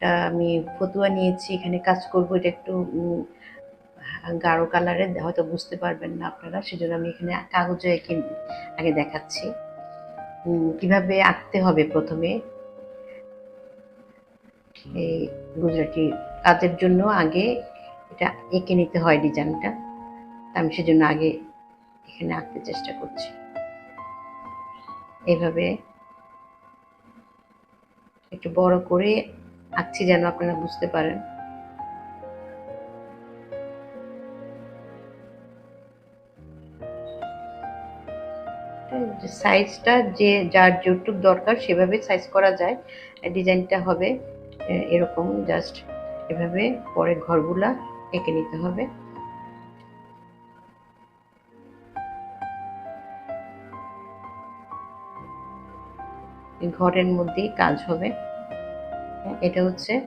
একটা আমি ফতুয়া নিয়েছি, এখানে কাজ করব। এটা একটু গাঢ় কালারের, হয়তো বুঝতে পারবেন না আপনারা, সেজন্য আমি এখানে কাগজে এঁকে আগে দেখাচ্ছি কিভাবে আঁকতে হবে। প্রথমে এই গুজরাটি কাজের জন্য আগে এটা এঁকে নিতে হয় ডিজাইনটা। আমি সেজন্য আগে এখানে আঁকতে চেষ্টা করছি। এভাবে একটু বড় করে আঁকছি যেন আপনারা বুঝতে পারেন। সাইজটা যে যার যেটুক দরকার সেভাবে সাইজ করা যায়। ডিজাইনটা হবে এরকম, জাস্ট এভাবে পরে ঘরগুলা এঁকে নিতে হবে। ঘরের মধ্যেই কাজ হবে। এটা হচ্ছে